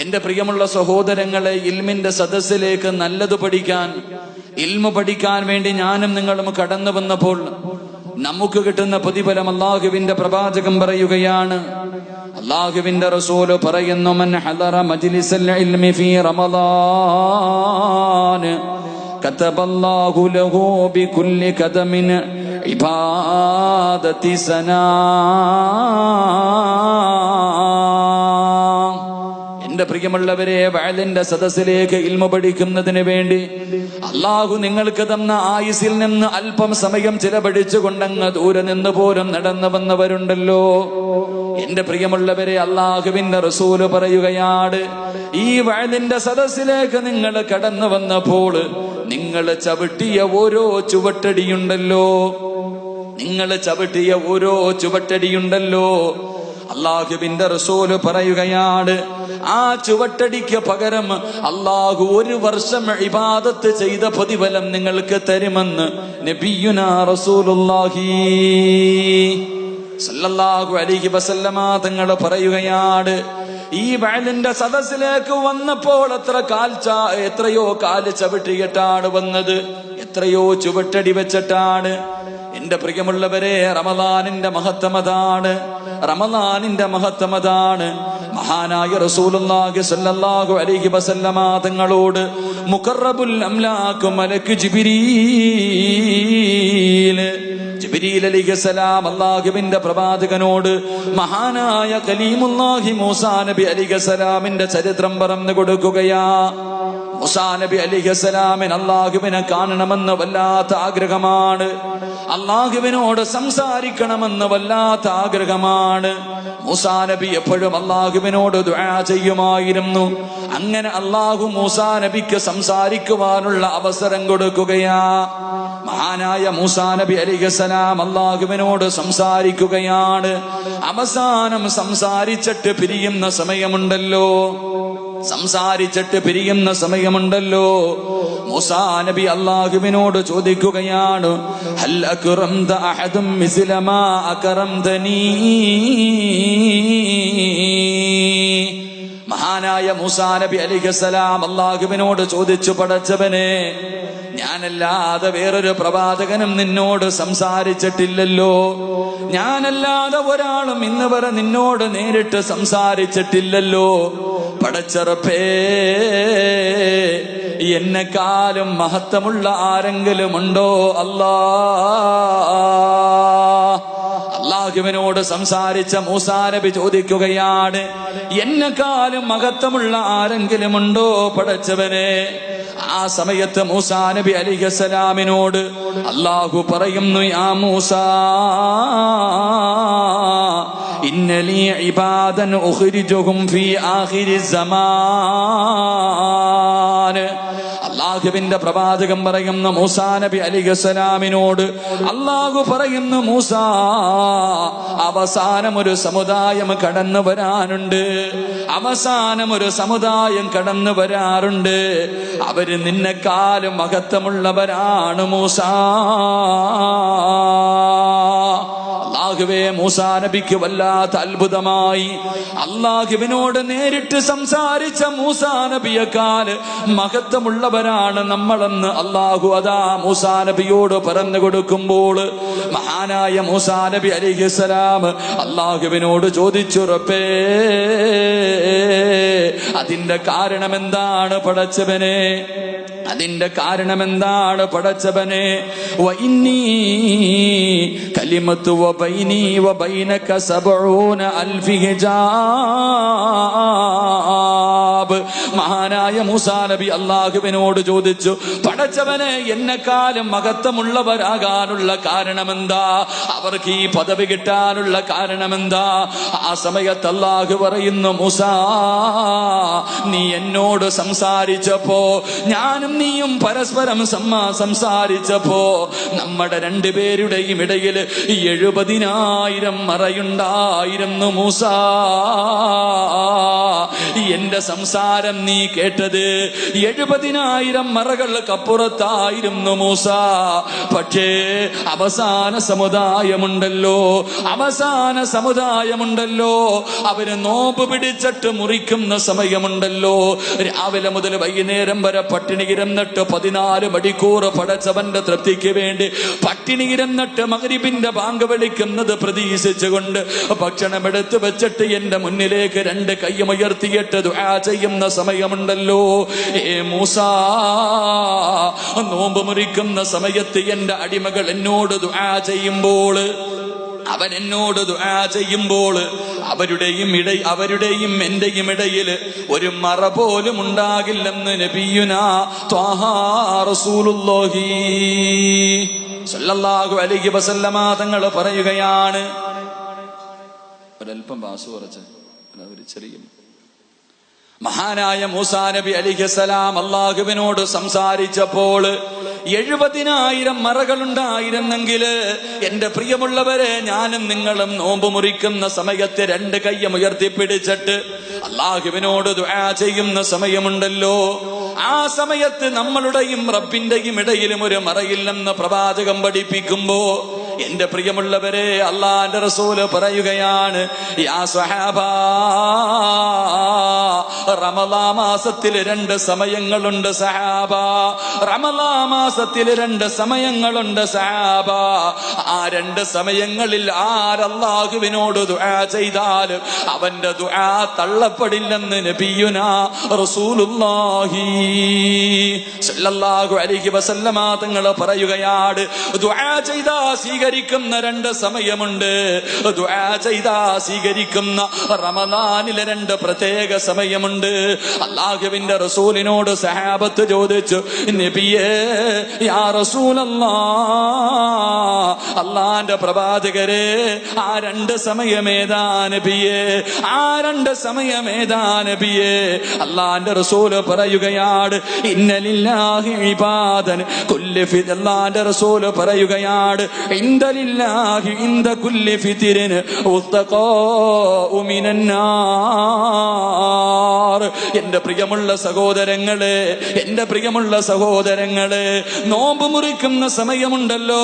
എന്റെ പ്രിയമുള്ള സഹോദരങ്ങളെ, ഇൽമിന്റെ സദസ്സിലേക്ക് നല്ലത് പഠിക്കാൻ, ഇൽമ പഠിക്കാൻ വേണ്ടി ഞാനും നിങ്ങളും കടന്നു വന്നപ്പോൾ നമുക്ക് കിട്ടുന്ന പ്രതിഫലം അല്ലാഹുവിന്റെ പ്രവാചകൻ പറയുകയാണ്. അല്ലാഹുവിന്റെ റസൂല് പറയുന്നു, മൻ ഹദറ മജ്ലിസൽ ഇൽമി ഫീ റമളാൻ കതബല്ലാഹു ലഹു ബികുല്ലി ഖദമിൻ ഇബാദത്തി സനാ. എന്റെ പ്രിയമുള്ളവരെ, വഅലിന്റെ സദസ്സിലേക്ക് ഇൽമ പഠിക്കുന്നതിന് വേണ്ടി അല്ലാഹു നിങ്ങൾക്ക് തന്ന ആയുസിൽ നിന്ന് അല്പം സമയം ചിലവഴിച്ചുകൊണ്ടങ്ങ് ദൂരെ നിന്ന് പോലും നടന്നു വന്നവരുണ്ടല്ലോ. എന്റെ പ്രിയമുള്ളവരെ, അല്ലാഹുവിന്റെ റസൂല് പറയുകയാണ്, ഈ വഅലിന്റെ സദസ്സിലേക്ക് നിങ്ങൾ കടന്നു വന്നപ്പോൾ നിങ്ങൾ ചവിട്ടിയ ഓരോ ചുവട്ടടിയുണ്ടല്ലോ, അല്ലാഹുവിന്റെ റസൂല് പറയുകയാണ്, ആ ചുവട്ടടിക്ക് പകരം അല്ലാഹു 1 വർഷം ഇബാദത്ത് ചെയ്ത പ്രതിഫലം നിങ്ങൾക്ക് തരുമെന്ന് നബിയുനാ റസൂലുള്ളാഹി സല്ലല്ലാഹു അലൈഹി വസല്ലമ തങ്ങൾ പറയുകയാണ്. ഈ വഅലിന്റെ സദസ്സിലേക്ക് വന്നപ്പോൾ എത്രയോ കാല് ചവിട്ടിയിട്ടാണ് വന്നത്, എത്രയോ ചുവട്ടടി വെച്ചിട്ടാണ്. എന്റെ പ്രിയമുള്ളവരെ, റമളാനിന്റെ മഹത്വമതാണ്. മഹാനായ റസൂലുള്ളാഹി സ്വല്ലല്ലാഹു അലൈഹി വസല്ലമ തങ്ങളോട് മുഖറബുൽ അംലാക് മലക്ക് ജിബ്രീൽ അലൈഹിസ്സലാം അല്ലാഹുവിന്റെ പ്രവാചകനോട് മഹാനായ കലീമുല്ലാഹി മൂസാ നബി അലൈഹിസ്സലാമിന്റെ ചരിത്രം പറഞ്ഞു കൊടുക്കുകയാ. മൂസാ നബി അലൈഹിസ്സലാമിന് അല്ലാഹുവിനെ കാണണമെന്ന് വല്ലാത്ത ആഗ്രഹമാണ്, അല്ലാഹുവിനോട് സംസാരിക്കണമെന്ന് വല്ലാത്ത ആഗ്രഹമാണ്. മൂസാ നബി എപ്പോഴും അല്ലാഹുവിനോട് ദുആ ചെയ്യുമായിരുന്നു. അങ്ങനെ അല്ലാഹു മൂസാ നബിക്ക് സംസാരിക്കുവാനുള്ള അവസരം കൊടുക്കുകയാ. മഹാനായ മൂസാ നബി അലൈഹിസ്സലാം അല്ലാഹുവിനോട് സംസാരിക്കുകയാണ്. അവസാനം സംസാരിച്ചിട്ട് പിരിയുന്ന സമയമുണ്ടല്ലോ, മൂസാ നബി അല്ലാഹുവിനോട് ചോദിക്കുകയാണ്, ഹൽ അക്റംത അഹദും മിസ്ല മാ അക്റംതനീ. മഹാനായ മൂസാ നബി അലൈഹിസ്സലാം അല്ലാഹുവിനോട് ചോദിച്ചു, പടച്ചവനെ, ഞാനല്ലാതെ വേറൊരു പ്രവാചകനും നിന്നോട് സംസാരിച്ചിട്ടില്ലല്ലോ, ഞാനല്ലാതെ ഒരാളും ഇന്ന് വരെ നിന്നോട് നേരിട്ട് സംസാരിച്ചിട്ടില്ലല്ലോ. പടച്ചറപ്പേ, എന്നെക്കാളും മഹത്വമുള്ള ആരെങ്കിലും ഉണ്ടോ അല്ലാ? അല്ലാഹുവിനോട് സംസാരിച്ച മൂസാ നബി ചോദിക്കുകയാണ്, എന്നെക്കാളും മഹത്വമുള്ള ആരെങ്കിലും ഉണ്ടോ പടച്ചവനെ? ആ സമയത്ത് മൂസാ നബി അലൈഹിസ്സലാമിനോട് അല്ലാഹു പറയുന്നു, യാ മൂസാ, ഇന്നലി ഇബാദൻ ഉഖ്രിജുഹും ഫീ ആഖിരി സമാൻ. അല്ലാഹുവിന്റെ പ്രവാചകൻ പറയുന്ന മൂസാ നബി അലൈഹിസ്സലാമിനോട് അല്ലാഹു പറയുന്നു, മൂസാ, അവസാനം ഒരു സമുദായം കടന്നു വരാറുണ്ട്, അവര് നിന്നെക്കാളും മഹത്വമുള്ളവരാണ് മൂസാ. അല്ലാഹുവേ, മൂസാ നബിക്ക് വല്ലാത്ത അത്ഭുതമായി. അല്ലാഹുവിനോട് നേരിട്ട് സംസാരിച്ച മൂസാ നബിയേക്കാൾ മഹത്വമുള്ളവരാണ് നമ്മളെന്ന് അല്ലാഹു അതാ മൂസാ നബിയോട് പറഞ്ഞു കൊടുക്കുമ്പോൾ മഹാനായ മൂസാ നബി അലൈഹിസ്സലാം അല്ലാഹുവിനോട് ചോദിച്ചു, റബ്ബേ, അതിന്റെ കാരണമെന്താണ് പടച്ചവനെ? വഇന്നീ കലിമത്തു വബൈനി വബൈനക 70,000 ഹിജാബ്. മഹാനായ മൂസാ നബി അല്ലാഹുവിനോട് ചോദിച്ചു, പടച്ചവനെ, എന്നെക്കാളും മഹത്വമുള്ളവരാകാനുള്ള കാരണമെന്താ? അവർക്ക് ഈ പദവി കിട്ടാനുള്ള കാരണമെന്താ? ആ സമയത്ത് അല്ലാഹു പറയുന്നു, മൂസാ, നീ എന്നോട് സംസാരിച്ചപ്പോ, ഞാനും നീയും പരസ്പരം സംസാരിച്ചപ്പോ നമ്മുടെ രണ്ടുപേരുടെയും ഇടയിൽ 70,000 മറയുണ്ടായിരുന്നു മൂസാ. എന്റെ സംസാരം നീ കേട്ടത് 70,000 മറകൾക്കപ്പുറം പുറത്തായിരുന്നു മൂസ. പക്ഷേ അവസാന സമുദായമുണ്ടല്ലോ, അവര് നോമ്പ് പിടിച്ചിട്ട് മുറിക്കുന്ന സമയമുണ്ടല്ലോ, രാവിലെ മുതൽ വൈകുന്നേരം വരെ പട്ടിണി കിടന്നിട്ട് 14 മണിക്കൂർ പടച്ചവന്റെ തൃപ്തിക്ക് വേണ്ടി പട്ടിണി കിടന്നിട്ട് മഗ്രിബിന്റെ ബാങ്ക് വിളിക്കുന്നത് പ്രതീക്ഷിച്ചുകൊണ്ട് ഭക്ഷണം എടുത്തു വെച്ചിട്ട് എന്റെ മുന്നിലേക്ക് 2 കൈയുയർത്തിയിട്ട് ദുആ ചെയ്യുന്ന സമയമുണ്ടല്ലോ. മൂസ, നോമ്പ് മുറിക്കുന്ന സമയത്ത് എന്റെ അടിമകൾ എന്നോട് ദുആ ചെയ്യുമ്പോൾ, അവൻ എന്നോട് ദുആ ചെയ്യുമ്പോൾ അവരുടെയും എന്റെയും ഇടയിൽ ഒരു മറ പോലും ഉണ്ടാകില്ലെന്ന് നബിയുനാ ത്വാഹാ റസൂലുള്ളാഹി സ്വല്ലല്ലാഹു അലൈഹി വസല്ലമ തങ്ങൾ പറയുകയാണ്. ഒരൽപ്പം ബാസു കുറച്ച് ഒരു ചെറിയ മഹാനായ മൂസാ നബി അലൈഹിസ്സലാം അല്ലാഹുവിനോട് സംസാരിച്ചപ്പോൾ 70,000 മറകളുണ്ടായിരുന്നെങ്കിൽ എന്റെ പ്രിയമുള്ളവരെ, ഞാനും നിങ്ങളും നോമ്പ് മുറിക്കുന്ന സമയത്ത് 2 കൈയും ഉയർത്തിപ്പിടിച്ചിട്ട് അല്ലാഹുവിനോട് ദുആ ചെയ്യുന്ന സമയമുണ്ടല്ലോ, ആ സമയത്ത് നമ്മളുടെയും റബ്ബിന്റെയും ഇടയിലും ഒരു മറയില്ലെന്ന് പ്രവാചകം പഠിപ്പിക്കുമ്പോ, എന്റെ പ്രിയമുള്ളവരെ, അല്ലാഹുവിന്റെ റസൂല് പറയുകയാണ്, യാ സ്വഹാബാ, റമളാൻ മാസത്തിൽ 2 സമയങ്ങളുണ്ട് സഹാബ. റമളാൻ മാസത്തിൽ 2 സമയങ്ങളുണ്ട് സഹാബ. ആ 2 സമയങ്ങളിൽ ആരല്ലാഹുവിനോട് ദുആ ചെയ്താൽ അവന്റെ ദുആ തള്ളപ്പെടില്ലെന്ന് നബിയുനാ റസൂലുള്ളാഹി സ്വല്ലല്ലാഹു അലൈഹി വസല്ലമ തങ്ങൾ പറയുകയാണ്. ദുആ ചെയ്താ സ്വീകരിക്കുന്ന 2 സമയമുണ്ട്. ദുആ ചെയ്താ സ്വീകരിക്കുന്ന റമളാനിലെ 2 പ്രത്യേക സമയമുണ്ട്. അല്ലാഹുവിന്റെ റസൂലിനോട് സഹാബത്ത് ചോദിച്ചു, നബിയേ, യാ റസൂലല്ലാഹ്, അല്ലാഹുവിന്റെ പ്രവാചകരെ, ആ 2 സമയമേതാ നബിയേ? ആ 2 സമയമേതാ നബിയേ? അല്ലാഹുവിന്റെ റസൂൽ പറയുകയാണ്, ഇന്നലില്ലാഹി ഇബാദൻ കുല്ലി ഫിത്ർ. അല്ലാഹുവിന്റെ റസൂൽ പറയുകയാണ്, ഇന്നലില്ലാഹി ഇൻദ കുല്ലി ഫിത്രിൻ ഉത്തഖാഉ മിനന്നാർ. എന്റെ പ്രിയമുള്ള സഹോദരങ്ങളെ, നോമ്പ് മുറിക്കുന്ന സമയമുണ്ടല്ലോ,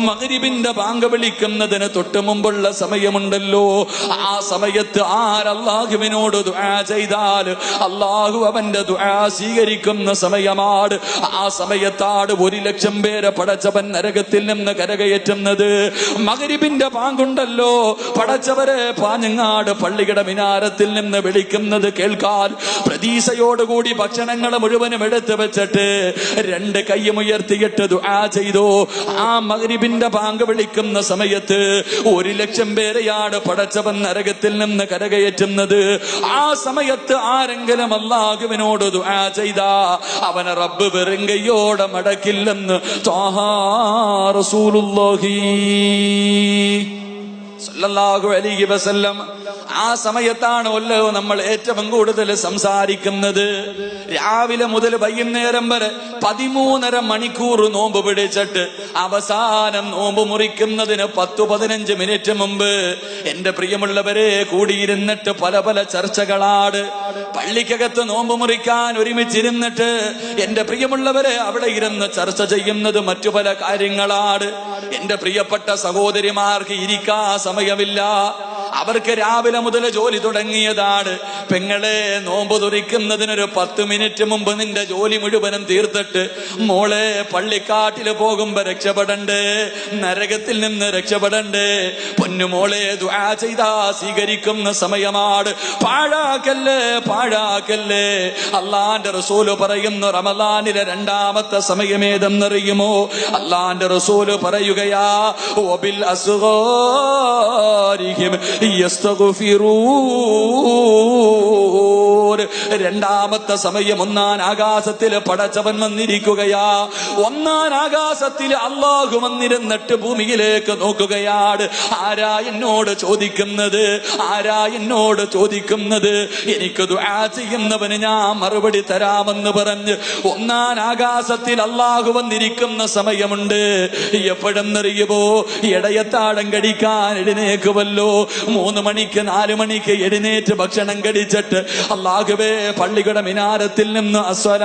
മഗ്രിബിന്റെ ബാങ്ക് വിളിക്കുന്നതിന് തൊട്ട് മുമ്പുള്ള സമയമുണ്ടല്ലോ, ആ സമയത്ത് ആരല്ലാഹുവിനോട് ദുആ ചെയ്താൽ അല്ലാഹു അവന്റെ ദുആ സ്വീകരിക്കുന്ന സമയമാണ്. ആ സമയത്താണ് 1,00,000 പേരെ പടച്ചവൻ നരകത്തിൽ നിന്ന് കരകയറ്റുന്നത്. മഗ്രിബിന്റെ ബാങ്കുണ്ടല്ലോ, പടച്ചവരെ പാഞ്ഞങ്ങാട് പള്ളിയുടെ മിനാരത്തിൽ നിന്ന് വിളിക്കുന്നത് കേൾക്കാൻ പ്രതീക്ഷയോടുകൂടി ഭക്ഷണങ്ങൾ മുഴുവനും എടുത്തു വെച്ചിട്ട് 2 കൈയും ഉയർത്തിയിട്ട് ദുആ ചെയ്തു. ആ മഗ്രിബിന്റെ ബാങ്ക് വിളിക്കുന്ന സമയത്ത് 1,00,000 പേരെയാണ് പടച്ചവൻ നരകത്തിൽ നിന്ന് കരകയറ്റുന്നത്. ആ സമയത്ത് ആരെങ്കിലും അല്ലാഹുവിനോട് ദുആ ചെയ്താ അവനെ റബ്ബ് വെറുങ്കയോടെ മടക്കില്ലെന്ന് ത്വാഹാ റസൂലുള്ളാഹി സ്വല്ലല്ലാഹു അലൈഹി വസല്ലം. ആ സമയത്താണല്ലോ നമ്മൾ ഏറ്റവും കൂടുതൽ സംസാരിക്കുന്നത്. രാവിലെ മുതൽ വൈകുന്നേരം വരെ 13.5 മണിക്കൂർ നോമ്പ് പിടിച്ചിട്ട് അവസാനം നോമ്പ് മുറിക്കുന്നതിന് 10-15 മിനിറ്റ് മുമ്പ് എന്റെ പ്രിയമുള്ളവരെ കൂടിയിരുന്നിട്ട് പല ചർച്ചകളാണ്. പള്ളിക്കകത്ത് നോമ്പ് മുറിക്കാൻ ഒരുമിച്ചിരുന്നിട്ട് എന്റെ പ്രിയമുള്ളവരെ അവിടെ ഇരുന്ന് ചർച്ച ചെയ്യുന്നത് മറ്റു പല കാര്യങ്ങളാണ്. എന്റെ പ്രിയപ്പെട്ട സഹോദരിമാർക്ക് ഇരിക്കാൻ സമയമില്ല. അവർക്ക് രാവിലെ മുതൽ ജോലി തുടങ്ങിയതാണ്. പെങ്ങളെ, നോമ്പ് തുറിക്കുന്നതിനൊരു 10 മിനിറ്റ് മുമ്പ് നിന്റെ ജോലി മുഴുവനും തീർത്തിട്ട് മോളെ പള്ളിക്കാട്ടിൽ പോകുമ്പോ രക്ഷപ്പെടണ്ടേ, നരകത്തിൽ നിന്ന് രക്ഷപ്പെടണ്ടേ. പൊന്നുമോളെ, ദുആ ചെയ്താ സ്വീകരിക്കുന്ന സമയമാണ്. പാഴാക്കല്ലേ. അല്ലാഹുവിന്റെ റസൂല് പറയുന്നു, റമളാനിലെ 2ാമത്തെ സമയമേതെന്നറിയുമോ? അല്ലാഹുവിന്റെ റസൂല് പറയുകയാ, വബിൽ അസ്ഗാരിഹിം യസ്തഗ്ഫിറൂൻ. 2ാമത്തെ സമയം 1-ാം ആകാശത്തിൽ പടച്ചവൻ വന്നിരിക്കുകയാ. 1-ാം ആകാശത്തിൽ അല്ലാഹു വന്നിരുന്നിട്ട് ഭൂമിയിലേക്ക് നോക്കുകയാണ്. ആരാ എന്നോട് ചോദിക്കുന്നത്? എനിക്ക് ദുആ ചെയ്യുന്നവന് ഞാൻ മറുപടി തരാമെന്ന് പറഞ്ഞ് 1-ാം ആകാശത്തിൽ അല്ലാഹു വന്നിരിക്കുന്ന സമയമുണ്ട്. എപ്പോഴെന്നറിയുമോ? ഇടയത്താഴം കടിക്കാൻ എഴുന്നേക്കുമല്ലോ. 3 മണിക്ക് 4 മണിക്ക് എഴുന്നേറ്റ് ഭക്ഷണം കഴിച്ചിട്ട് അല്ലാഹു അല്ലാഹുവേ പള്ളിയുടെ മിനാരത്തിൽ നിന്ന് അസ്സലാത്തു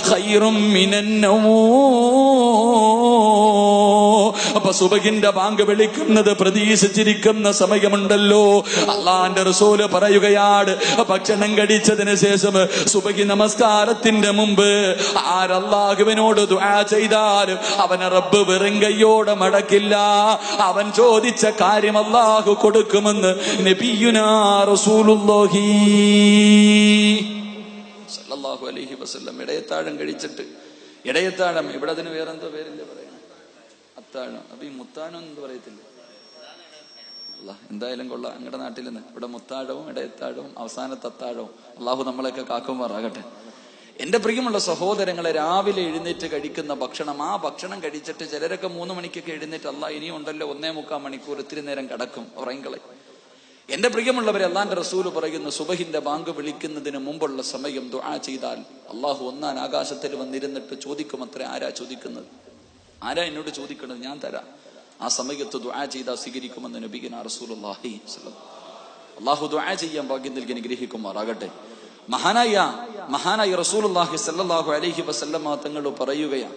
ഖൈറും മിനന്നൗം. അപ്പൊ സുബഹിന്റെ ബാങ്ക് വിളിക്കുന്നത് പ്രതീക്ഷിച്ചിരിക്കുന്ന സമയമുണ്ടല്ലോ. അള്ളാന്റെ റസൂല് പറയുകയാണ്, ഭക്ഷണം കഴിച്ചതിന് ശേഷം സുബഹി നമസ്കാരത്തിന്റെ മുമ്പ് ആരല്ലാഹുവിനോട് ദുആ ചെയ്താലും അവനെ റബ്ബ് വെറും കയ്യോടെ മടക്കില്ല. അവൻ ചോദിച്ച കാര്യം അല്ലാഹു കൊടുക്കുമെന്ന് നബിയുനാ റസൂലുള്ളാഹി സല്ലല്ലാഹു അലൈഹി വസല്ലം. ഇടയത്താഴം കഴിച്ചിട്ട്, ഇടയത്താഴം ഇവിടെ അതിന് വേറെന്തോ പേരില്ല പറയുന്നത്, അത്താഴം. അപ്പൊ ഈ മുത്താനം എന്ന് പറയത്തില്ല. അല്ല, എന്തായാലും കൊള്ളാം. ഞങ്ങളുടെ നാട്ടിൽ നിന്ന് ഇവിടെ മുത്താഴവും ഇടയത്താഴവും അവസാനത്തെ അത്താഴവും അള്ളാഹു നമ്മളെയൊക്കെ കാക്കുമാറാകട്ടെ. എന്റെ പ്രിയമുള്ള സഹോദരങ്ങളെ, രാവിലെ എഴുന്നേറ്റ് കഴിക്കുന്ന ഭക്ഷണം, ആ ഭക്ഷണം കഴിച്ചിട്ട് ചിലരൊക്കെ 3 മണിക്കൊക്കെ എഴുന്നേറ്റ് അല്ലാ ഇനിയും ഉണ്ടല്ലോ 1.25 മണിക്കൂർ ഇത്തിരി നേരം കിടക്കും, ഉറങ്ങിക്കളെ. എന്റെ പ്രിയമുള്ളവരെ, അള്ളാന്റെ റസൂല് പറയുന്നു, സുബഹിന്റെ ബാങ്ക് വിളിക്കുന്നതിന് മുമ്പുള്ള സമയം ദുആ ചെയ്താൽ അള്ളാഹു ഒന്നാൻ ആകാശത്തിൽ വന്നിരുന്നിട്ട് ചോദിക്കുമത്രേ. ആരാ ചോദിക്കുന്നത്? ആരാ എന്നോട് ചോദിക്കണത്? ഞാൻ തരാം. ആ സമയത്ത് ദുആ ചെയ്താൽ സ്വീകരിക്കുമെന്ന് നബിയുനാ റസൂലുള്ളാഹി സ്വല്ലല്ലാഹു. അള്ളാഹു ദുആ ചെയ്യാൻ ഭാഗ്യം നൽകി അനുഗ്രഹിക്കുമാറാകട്ടെ. മഹാനായ റസൂലുള്ളാഹി സ്വല്ലല്ലാഹു അലൈഹി വസല്ലമ തങ്ങൾ പറയുകയാണ്,